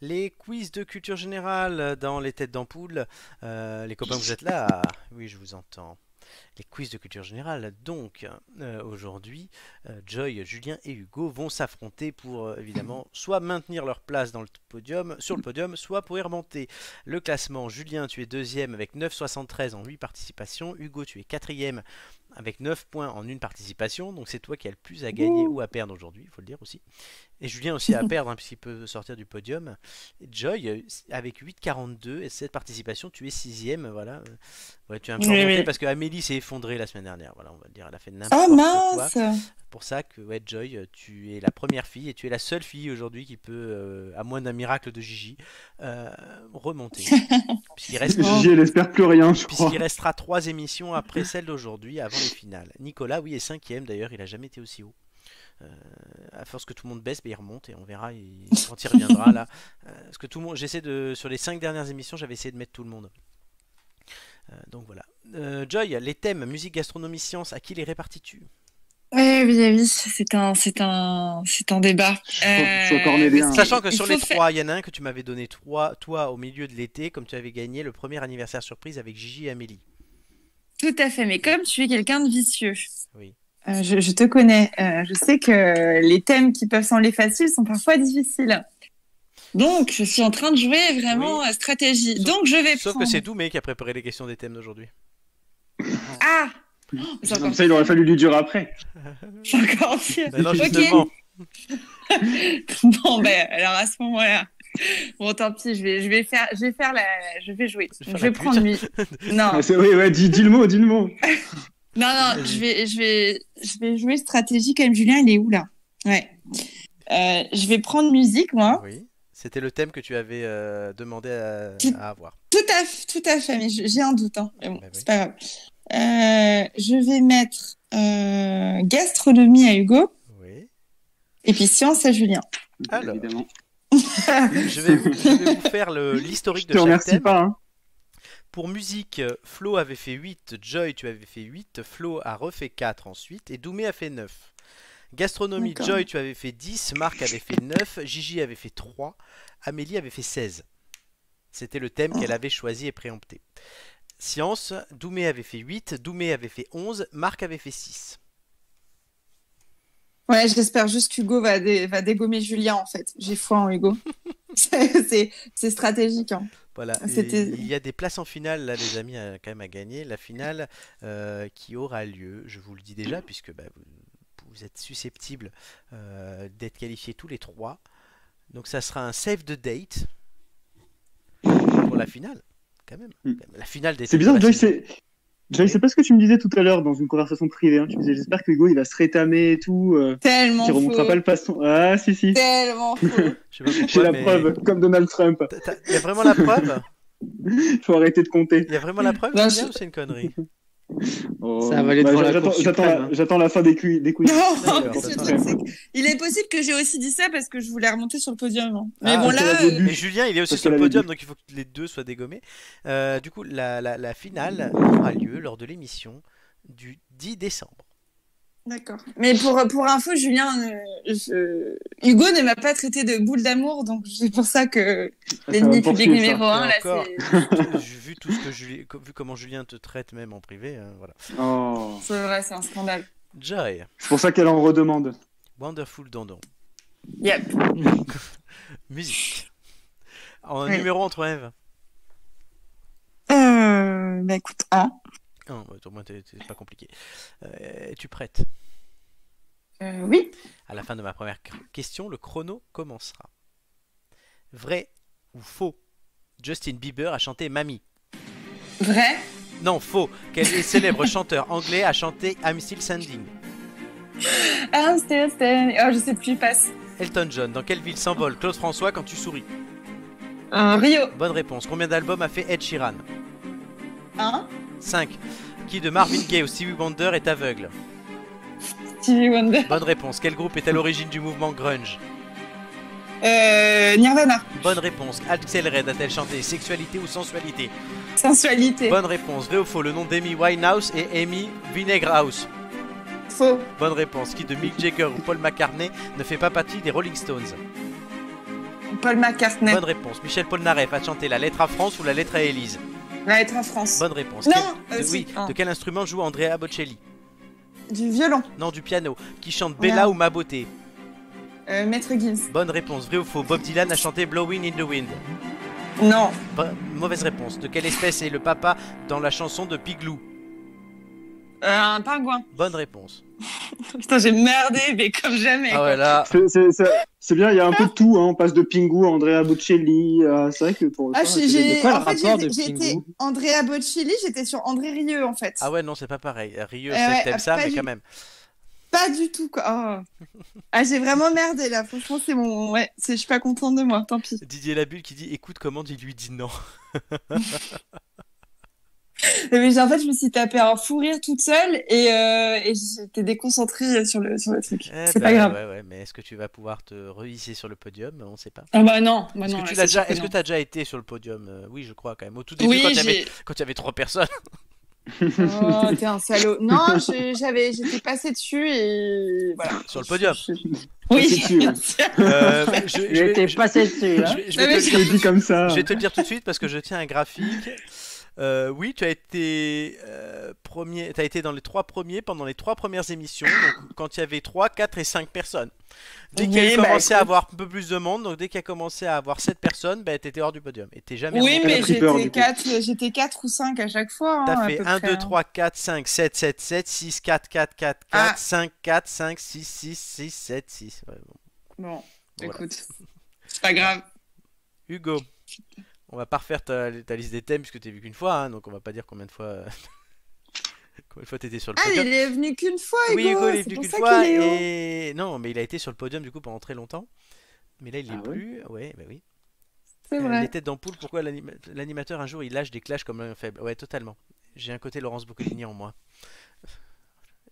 Les quiz de culture générale dans les têtes d'ampoule. Les copains, vous êtes là? Oui, je vous entends. Les quiz de culture générale. Donc, aujourd'hui, Joy, Julien et Hugo vont s'affronter pour, évidemment, soit maintenir leur place dans le podium, sur le podium, soit pour y remonter. Le classement, Julien, tu es deuxième avec 9,73 en 8 participations. Hugo, tu es quatrième avec 9 points en une participation. Donc, c'est toi qui as le plus à gagner ou à perdre aujourd'hui, il faut le dire aussi. Et Julien aussi à perdre, hein, puisqu'il peut sortir du podium. Et Joy, avec 8,42 et cette participation, tu es sixième. Voilà. Ouais, tu es un peu remonté parce que Amélie s'est effondrée la semaine dernière. Voilà, on va le dire, elle a fait n'importe Oh quoi. mince! Pour ça que ouais, Joy, tu es la première fille et tu es la seule fille aujourd'hui qui peut, à moins d'un miracle de Gigi, remonter. Puisqu'il reste, Gigi, elle espère plus rien, je crois. puisqu'il restera 3 émissions après celle d'aujourd'hui, avant les finales. Nicolas, oui, est cinquième d'ailleurs, il a jamais été aussi haut. À force que tout le monde baisse, il remonte et on verra quand il reviendra là. Parce que tout le monde, sur les 5 dernières émissions, j'avais essayé de mettre tout le monde. Donc voilà. Joy, les thèmes musique, gastronomie, sciences, à qui les répartis-tu? Oui, oui, oui, c'est un débat. Je suis encore né bien. Sachant que sur les faut faire- 3, il y en a un que tu m'avais donné toi au milieu de l'été, comme tu avais gagné le premier anniversaire surprise avec Gigi et Amélie. Tout à fait, mais comme tu es quelqu'un de vicieux, Oui. je te connais, je sais que les thèmes qui peuvent sembler faciles sont parfois difficiles. Donc, je suis en train de jouer vraiment Oui. à stratégie. Sauf- Donc, je vais Sauf que prendre... c'est Doumé qui a préparé les questions des thèmes d'aujourd'hui. Ah! C'est Comme encore, ça, il aurait fallu lui dire après. c'est encore pire. Ben non, Ok. justement. Bon, ben, alors à ce moment-là, bon, tant pis, je vais jouer. Je vais Donc, faire je vais la prendre pute. lui. Non, Ah, oui, ouais, dis le mot, dis le mot. non, je vais jouer stratégie quand même. Julien, il est où là? Ouais. Je vais prendre musique, moi. Oui. C'était le thème que tu avais demandé à avoir. Tout à fait, mais j'ai un doute, hein. Mais bon, Bah oui. c'est pas grave. Je vais mettre gastronomie à Hugo Oui. et puis science à Julien. Alors. Évidemment. Je vais vous faire l'historique Je de te chaque remercie thème. pas. Hein. Pour musique, Flo avait fait 8, Joy, tu avais fait 8, Flo a refait 4 ensuite, et Doumé a fait 9. Gastronomie, D'accord. Joy, tu avais fait 10, Marc avait fait 9, Gigi avait fait 3, Amélie avait fait 16. C'était le thème qu'elle avait choisi et préempté. Science, Doumé avait fait 8, Doumé avait fait 11, Marc avait fait 6. Ouais, j'espère juste qu'Hugo va dégommer Julien, en fait. J'ai foi en Hugo. C'est stratégique, hein. Voilà, et C'était... il y a des places en finale, là les amis, quand même à gagner. La finale qui aura lieu, je vous le dis déjà, puisque vous êtes susceptibles d'être qualifiés tous les 3. Donc ça sera un save the date pour la finale, quand même. La finale des C'est bizarre, têtes de Joy, la saison. c'est pas ce que tu me disais tout à l'heure dans une conversation privée. Hein. Tu me disais, j'espère que Hugo, il va se rétamer et tout, Tellement qu'il remontera faux. pas le passant. Ah, si. Tellement faux. Je sais pas J'ai pourquoi, la mais... preuve, comme Donald Trump. Il y a vraiment la preuve? Faut arrêter de compter. Il y a vraiment la preuve, Non, Julien, je- ou c'est une connerie? Oh. Ça va aller devant la Cour j'attends suprême. j'attends la fin des quiz. Non, D'accord, mais le d'accord. truc, c'est qu'il est possible que j'ai aussi dit ça parce que je voulais remonter sur le podium, hein. Mais Ah, bon, parce qu'elle là, avait bu. Et Julien, il est aussi Parce sur le qu'elle avait podium, bu. donc il faut que les deux soient dégommés. Du coup, la finale aura lieu lors de l'émission du 10 décembre. d'accord. Mais pour info, Julien, Hugo ne m'a pas traité de boule d'amour, donc c'est pour ça que l'ennemi va public poursuivre, numéro ça. 1, là, Et encore. c'est... Vu tout ce que vu comment Julien te traite même en privé, voilà. Oh. C'est vrai, c'est un scandale. Joy, C'est pour ça qu'elle en redemande. Wonderful Dandon. Yep. Musique. En Oui. numéro entre Eve. Bah écoute, un. Oh, au moins, c'est pas compliqué. Es-tu prête? Oui. À la fin de ma première question, le chrono commencera. Vrai ou faux? Justin Bieber a chanté Mamie. Vrai. Non, faux. Quel célèbre chanteur anglais a chanté I'm Still Standing? I'm still standing. Oh, je sais plus, passe. Elton John, dans quelle ville s'envole Claude François quand tu souris? Rio. Bonne réponse. Combien d'albums a fait Ed Sheeran? 1. 5. Qui de Marvin Gaye ou Stevie Wonder est aveugle? Stevie Wonder. Bonne réponse. Quel groupe est à l'origine du mouvement grunge? Nirvana. Bonne réponse. Axel Red a-t-elle chanté sexualité ou sensualité? Sensualité. Bonne réponse. Vrai ou faux? Le nom d'Amy Winehouse est Amy Winehouse. Faux. Bonne réponse. Qui de Mick Jagger ou Paul McCartney ne fait pas partie des Rolling Stones? Paul McCartney. Bonne réponse. Michel Polnareff a chanté la lettre à France ou la lettre à Élise? La lettre en France. Bonne réponse. Non, Oui, si. de quel instrument joue Andrea Bocelli? Du violon. Non, du piano. Qui chante Bella Merde. ou Ma Beauté? Maître Gims. Bonne réponse. Vrai ou faux? Bob Dylan a chanté Blowing in the Wind. Non. Mauvaise réponse. De quelle espèce est le papa dans la chanson de Piglou? Un pingouin. Bonne réponse. Putain, j'ai merdé, mais comme jamais. Ah quoi. ouais, là. C'est bien, il y a un peu de tout, hein. On passe de Pingu à Andrea Bocelli. C'est vrai que pour Ah, ça, j'ai quoi le en fait, rapport de j'étais Pingu Andrea Bocelli, j'étais sur André Rieu en fait. Ah ouais, non, c'est pas pareil. Rieux, Ouais, c'est que t'aimes ça, pas mais du- quand même. Pas du tout quoi. Oh. Ah, j'ai vraiment merdé là. Franchement, c'est mon. Ouais, je suis pas contente de moi. Tant pis. Didier Labulle qui dit écoute comment il lui dit non. Mais en fait, je me suis tapé un fou rire toute seule et j'étais déconcentrée sur le truc. Eh C'est ben, pas grave. Ouais, mais est-ce que tu vas pouvoir te rehisser sur le podium? On sait pas. Ah bah non. Est-ce non, que tu là, l'as c'est sûr déjà, que est-ce que non. tu as déjà été sur le podium? Oui, je crois quand même. Au tout début, Oui, quand il y avait 3 personnes. Oh, t'es un salaud. Non, j'étais passée dessus et voilà. Sur le podium. Oui, Passée dessus, bien ouais. sûr. J'étais passé dessus. Hein. Je vais Non, mais te Je le dis comme ça. je vais te le dire tout de suite parce que je tiens un graphique. Oui, tu as été premier, tu as été dans les 3 premiers pendant les 3 premières émissions, donc quand il y avait 3, 4 et 5 personnes. Dès qu'il y a Oui, commencé à écoute. avoir un peu plus de monde, donc dès qu'il y a commencé à avoir 7 personnes, bah, tu étais hors du podium. Et t'es jamais Oui, remonté. mais Elle a pris peur, du coup. j'étais 4 ou 5 à chaque fois. T'as hein, à fait peu 1, près, 2, hein. 3, 4, 5, 7, 7, 7, 6, 4, 4, 4, 4, Ah. 5, 4, 5, 6, 6, 6, 7, 6. Ouais, bon. Bon, Voilà. écoute, c'est pas grave. Hugo, on va pas refaire ta liste des thèmes puisque t'es vu qu'une fois, hein, donc on va pas dire combien de fois t'étais sur le Ah, podium. il est venu qu'une fois, Hugo. Oui, Hugo, il est c'est venu pour qu'une ça fois qu'il est haut. et non, mais il a été sur le podium du coup pendant très longtemps. Mais là, il est Ah ouais plus. Ouais, bah oui. C'est Les vrai. têtes d'ampoule, pourquoi l'animateur un jour il lâche des clashs comme un faible? Ouais, totalement. J'ai un côté Laurence Boccolini en moi.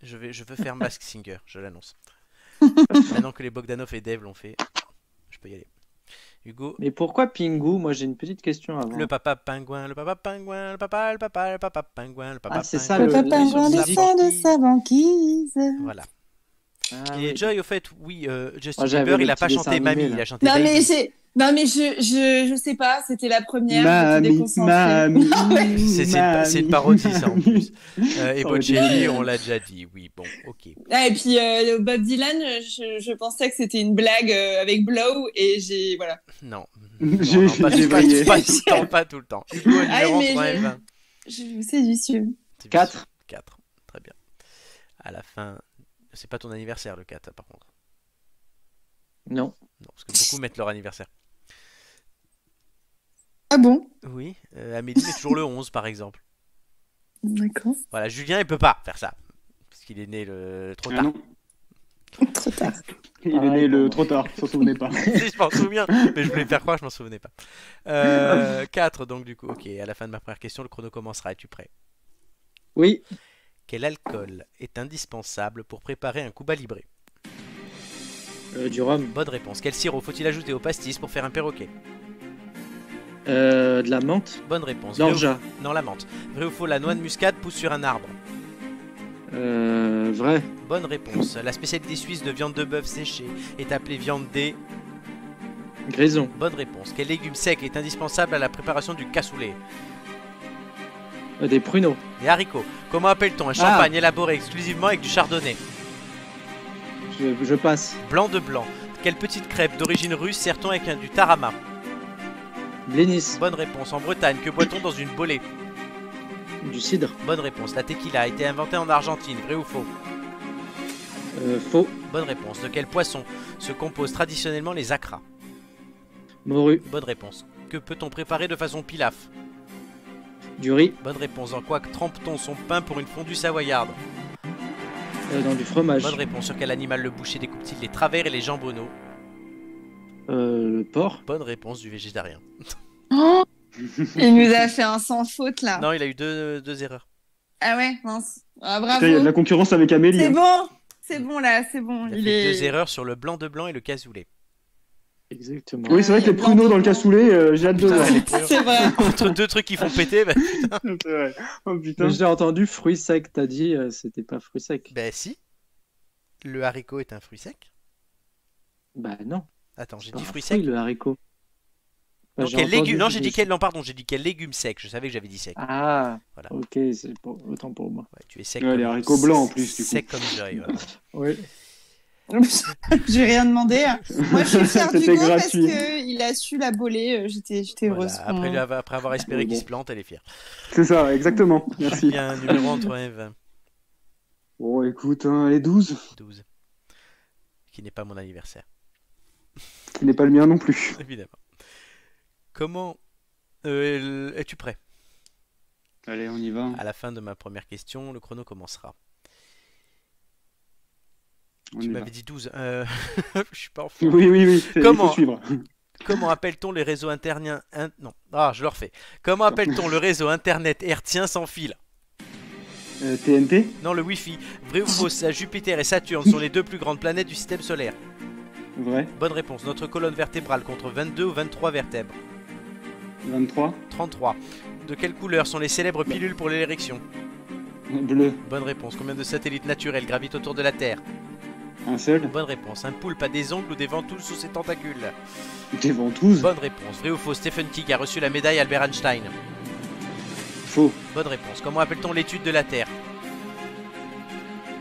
Je veux faire Mask Singer, je l'annonce. Maintenant que les Bogdanov et Dave l'ont fait, je peux y aller. Hugo, Mais pourquoi Pingu? Moi, j'ai une petite question avant. le papa pingouin, le papa pingouin, le papa pingouin, le papa Ah, c'est ça, pingouin, le- Papa les sur pingouin sa descend de banquise. sa banquise. Voilà. Ah, Et oui. Joy, au fait, oui, Justin Moi, j'avais Bieber, le il a petit pas dessin chanté animé, Mamie, là. il a chanté Non, mais Baby. je sais pas, c'était la première, j'étais Mamie, déconcentrée. mamie, C'est une parodie, ça en plus. Et Oh, Bocelli, génial. on l'a déjà dit, oui, bon, ok. Ah, et puis Bob Dylan, je pensais que c'était une blague avec Blow et voilà. Non, J'ai non, pas, j'ai pas- brillé. pas tout le temps, pas tout le temps. Hugo, Ah, numéro mais 3 et je- 20. Je sais du sûr. 4. 4, très bien. À la fin, c'est pas ton anniversaire le 4, par contre. Non. Non, parce que beaucoup mettent leur anniversaire. Ah bon? Oui, Amélie met toujours le 11, par exemple. D'accord. Voilà, Julien, il peut pas faire ça. Parce qu'il est né trop Ah tard. non, Trop tard. il est Ah, né bon. trop tard, s'en souvenait pas. Si, je m'en souviens, mais je voulais faire croire que je m'en souvenais pas. 4, donc du coup, ok, à la fin de ma première question, le chrono commencera. Es-tu prêt? Oui. Quel alcool est indispensable pour préparer un Cuba Libre? Du rhum. Bonne réponse. Quel sirop faut-il ajouter au pastis pour faire un perroquet? De la menthe. Bonne réponse. Vrai ou- L'orgeat. Non, la menthe. Vrai ou faux, la noix de muscade pousse sur un arbre? Vrai. Bonne réponse. La spécialité suisse de viande de bœuf séchée est appelée viande des... Grison. Bonne réponse. Quel légume sec est indispensable à la préparation du cassoulet? Des pruneaux. Les haricots. Comment appelle-t-on un champagne élaboré exclusivement avec du chardonnay? Je passe. Blanc de blanc. Quelle petite crêpe d'origine russe sert-on avec du tarama? Blénis. Bonne réponse. En Bretagne, que boit-on dans une bolée? Du cidre. Bonne réponse. La tequila a été inventée en Argentine. Vrai ou faux? Faux. Bonne réponse. De quel poisson se composent traditionnellement les acras? Morue. Bonne réponse. Que peut-on préparer de façon pilaf? Du riz. Bonne réponse. Dans quoi trempe-t-on son pain pour une fondue savoyarde? Dans du fromage. Bonne réponse. Sur quel animal le boucher découpe-t-il les travers et les jambonneaux? Le porc. Bonne réponse du végétarien. Oh, il nous a fait un sans faute là. Non, il a eu deux erreurs. Ah ouais, mince. Ah, Putain, il y a de la bravo. concurrence avec Amélie. C'est hein. bon. C'est bon là, c'est bon. Il a Il fait est... deux erreurs sur le blanc de blanc et le cassoulet. Exactement. Oui, c'est vrai que les pruneaux dans le cassoulet, j'ai hâte de voir. C'est vrai. Entre deux trucs qui font péter, bah, C'est vrai. Oh putain. Mais j'ai entendu fruits secs. T'as dit c'était pas fruits secs. ben si. Le haricot est un fruit sec. Bah non. Attends, j'ai C'est pas dit un fruit fruit, sec. le haricot. Bah, Donc, j'ai quel entendu, légume... Non, je j'ai me dit suis- quel... Non, pardon, j'ai dit quel légume sec. Je savais que j'avais dit sec. Ah, Voilà. ok, c'est autant pour moi. Ouais, tu es sec Ouais, comme... les haricots blancs, en plus, du coup. Sec comme Joy, voilà. Oui. J'ai rien demandé. Moi, je suis fière C'était d'Hugo parce gratuit. qu'il a su la boler. J'étais heureuse. Voilà. Après avoir espéré Oui, qu'il bon. se plante, elle est fière. C'est ça, exactement. Merci. Il y a un numéro entre 1 et 20. Bon, écoute, hein, les 12, 12. Qui n'est pas mon anniversaire, qui n'est pas le mien non plus. évidemment. Comment... es-tu prêt? Allez, on y va. À la fin de ma première question, le chrono commencera. On Tu y va. m'avais dit 12. Je suis pas en forme. Oui, il Comment faut suivre. Comment appelle-t-on les réseaux internet... Non, je le refais. Comment appelle-t-on le réseau internet hertzien sans fil? TNT? Non, le Wi-Fi. Vrai ou faux, Jupiter et Saturne sont les deux plus grandes planètes du système solaire? Vrai. Bonne réponse. Notre colonne vertébrale contre 22 ou 23 vertèbres? 23. 33. De quelle couleur sont les célèbres pilules pour l'érection? Bleu. Bonne réponse. Combien de satellites naturels gravitent autour de la Terre? Un seul. Bonne réponse. Un poulpe a des ongles ou des ventouses sous ses tentacules? Des ventouses. Bonne réponse. Vrai ou faux, Stephen King a reçu la médaille Albert Einstein? Faux. Bonne réponse. Comment appelle-t-on l'étude de la Terre?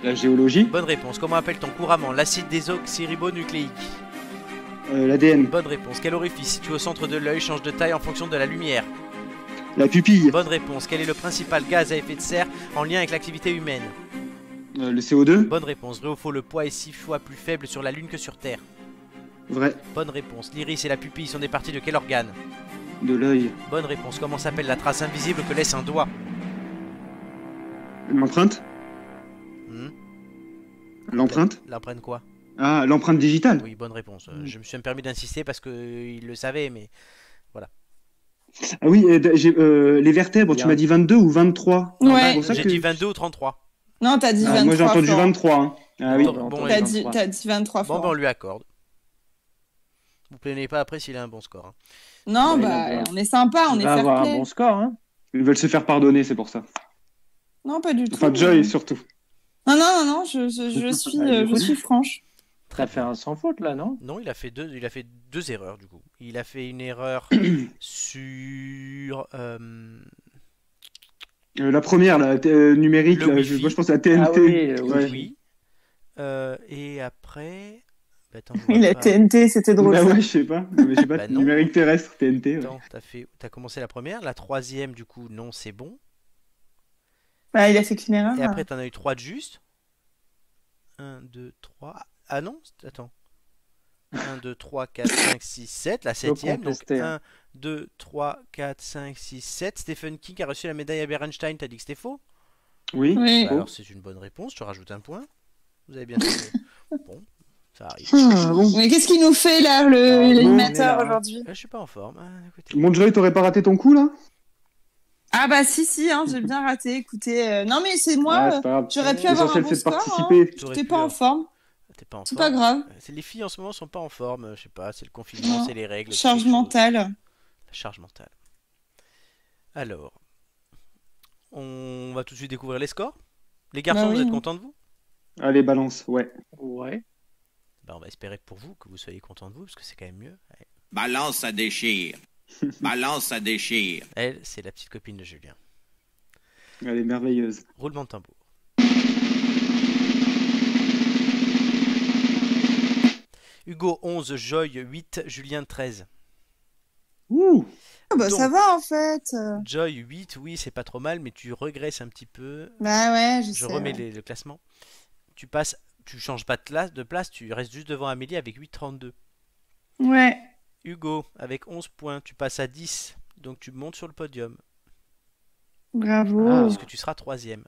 La géologie. Bonne réponse. Comment appelle-t-on couramment l'acide désoxyribonucléique? L'ADN. Bonne réponse. Quel orifice situé au centre de l'œil change de taille en fonction de la lumière? La pupille. Bonne réponse. Quel est le principal gaz à effet de serre en lien avec l'activité humaine? Le CO2. Bonne réponse. Vrai ou faux, le poids est 6 fois plus faible sur la Lune que sur Terre? Vrai. Bonne réponse. L'iris et la pupille sont des parties de quel organe? De l'œil. Bonne réponse. Comment s'appelle la trace invisible que laisse un doigt? L'empreinte. Hmm L'empreinte. L'empreinte quoi? Ah, l'empreinte digitale. Oui, bonne réponse. Je me suis permis d'insister parce qu'il le savait, mais... Ah oui, les vertèbres, Bien. tu m'as dit 22 ou 23? Ouais. C'est pour ça J'ai que- dit 22 ou 33. Non, t'as dit Ah, 23. moi j'ai entendu Florent. 23. Hein. Ah oui. Bon, Bon, T'as et- dit 23 Bon, fois. ben on lui accorde. Vous plaignez pas après s'il a un bon score. Hein. Non, Ouais, bah, il a- on est sympa, on Il est va fair avoir un play. bon score, hein. Ils veulent se faire pardonner, c'est pour ça. Non, pas du tout. Enfin, Joy surtout. Non, je Ah, suis franche. T'as fait un sans faute, là, non? Non, il a fait deux erreurs du coup. Il a fait une erreur sur La première, la numérique, Le là, Wi-Fi. moi je pense à la TNT. Ah oui, oui. Ouais. oui. Et après, bah, attends, je vois Il a pas. TNT, c'était drôle. Bah ça. ouais, je sais pas. Non, mais je sais pas, Bah non. numérique terrestre, TNT. Ouais. Attends, t'as commencé la première, la troisième du coup non c'est bon. Bah, il a fait qu'une erreur. Et après t'en as eu 3 de juste. 1, 2, 3. Ah non, attends. 1, 2, 3, 4, 5, 6, 7. La septième. Donc contester, 1, 2, 3, 4, 5, 6, 7. Stephen King a reçu la médaille Albert Einstein. T'as dit que c'était faux? Oui. Oui. Bah alors c'est une bonne réponse. Je te rajoute un point. Vous avez bien fait. Bon, ça arrive. Ah, bon. Mais qu'est-ce qu'il nous fait là, Ah, bon, on est l'animateur là, hein. aujourd'hui? Je suis pas en forme. Ah, écoutez. Mon Joy, t'aurais pas raté ton coup là? Ah bah si, hein, j'ai bien raté. Écoutez, non mais c'est moi. Ah, c'est pas grave. J'aurais pu avoir un L'essentiel bon c'est de score. participer. T'aurais T'es pu, pas en forme. T'es pas en C'est forme. pas grave. Les filles en ce moment sont pas en forme. Je sais pas. C'est le confinement, Non. c'est les règles. c'est Charge les choses. mentale. La charge mentale. Alors, on va tout de suite découvrir les scores. Les garçons, Bah oui, vous êtes hein. contents de vous? Allez, balance, ouais. Ouais. Bah, on va espérer pour vous que vous soyez contents de vous, parce que c'est quand même mieux. Ouais. Balance, ça déchire. Balance, ça déchire. Elle, c'est la petite copine de Julien. Elle est merveilleuse. Roulement de tambour. Hugo 11, Joy 8, Julien 13. Ouh. Ah bah Donc, ça va en fait. Joy 8, oui, c'est pas trop mal, mais tu regresses un petit peu. Bah ouais, je Je sais. remets Ouais. le classement. Tu changes pas de place, tu restes juste devant Amélie avec 8,32. Ouais. Hugo, avec 11 points, tu passes à 10, donc tu montes sur le podium, Bravo. Ah. puisque tu seras troisième.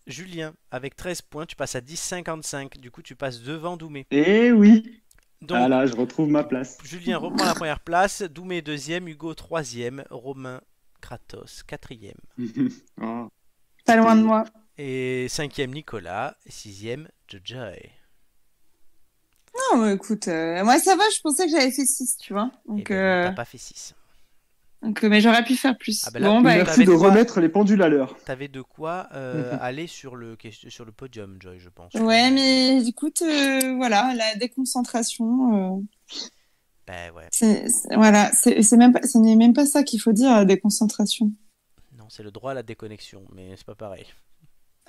Julien, avec 13 points, tu passes à 10,55, du coup tu passes devant Doumé. Eh oui. Donc, Ah là, je retrouve ma place. Julien reprend la première place, Doumé deuxième, Hugo troisième, Romain, Kratos quatrième. Oh. Pas loin de moi. Et cinquième Nicolas, et sixième Joy. Non, mais écoute, moi ça va, je pensais que j'avais fait 6, tu vois. Et Donc, ben, non, t'as pas fait 6. mais j'aurais pu faire plus. Ah ben là, Bon, bah, t'avais Merci de de quoi remettre les pendules à l'heure. T'avais de quoi aller sur le podium, Joy, je pense. ouais, mais écoute, voilà, la déconcentration. Ben ouais. Voilà, c'est même pas, ce n'est même pas ça qu'il faut dire, déconcentration. Non, c'est le droit à la déconnexion, mais c'est pas pareil.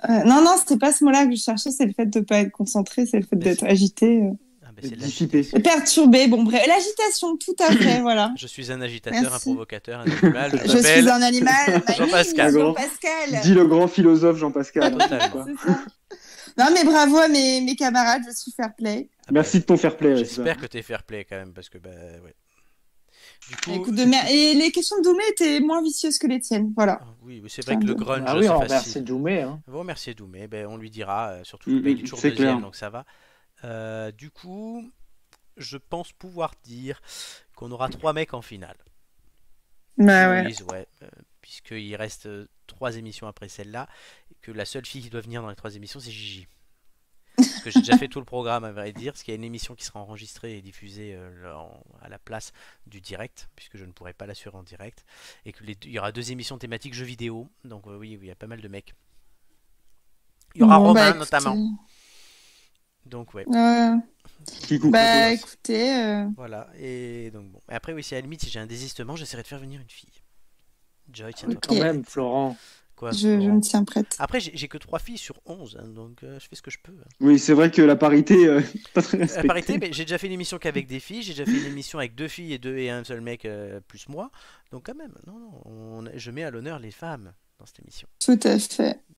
Non, c'était pas ce mot-là que je cherchais, c'est le fait de pas être concentré, c'est le fait d'être agité. Ah, ben, c'est Dissipé. l'agitation. Perturbé, bon bref, l'agitation, tout à fait, voilà. Je suis un agitateur, Merci. un provocateur, un animal. Je suis un animal, Jean-Pascal. Jean-Pascal. Dit le grand philosophe Jean-Pascal. Totalement. C'est ça. Non, mais bravo à mes camarades, je suis fair play. Ah, Merci de ton fair play. ouais, c'est J'espère ça. que t'es fair play quand même, parce que bah ouais. Du coup, Écoute, et les questions de Doumé étaient moins vicieuses que les tiennes, voilà. oui, c'est vrai que le grunge, Ah oui, c'est on facile. remercie Doumé. Hein. On va remercier Doumé, ben, on lui dira, surtout qu'il est toujours c'est deuxième, clair. donc ça va. Du coup, je pense pouvoir dire qu'on aura 3 mecs en finale. Bah ouais. Louise, ouais, puisqu'il reste 3 émissions après celle-là, et que la seule fille qui doit venir dans les 3 émissions, c'est Gigi. Parce que j'ai déjà fait tout le programme, à vrai dire, parce qu'il y a une émission qui sera enregistrée et diffusée à la place du direct, puisque je ne pourrai pas l'assurer en direct, et il y aura 2 émissions thématiques jeux vidéo, donc oui, il y a pas mal de mecs. Il y aura Bon, Romain bah, écoutez. notamment. Donc ouais, Qui coupe Bah un peu. écoutez, voilà. Et donc bon. Et après oui, si à la limite, si j'ai un désistement, j'essaierai de faire venir une fille. Joy, tiens-toi Ok. Quand même, Florent. quoi, je Florent me tiens prête. Après, j'ai que 3 filles sur 11, hein, donc je fais ce que je peux. Oui, c'est vrai que la parité, pas très La respectée. parité, mais j'ai déjà fait une émission qu'avec des filles, j'ai déjà fait une émission avec 2 filles et un seul mec plus moi. Donc quand même, non, je mets à l'honneur les femmes dans cette émission. Tout à fait.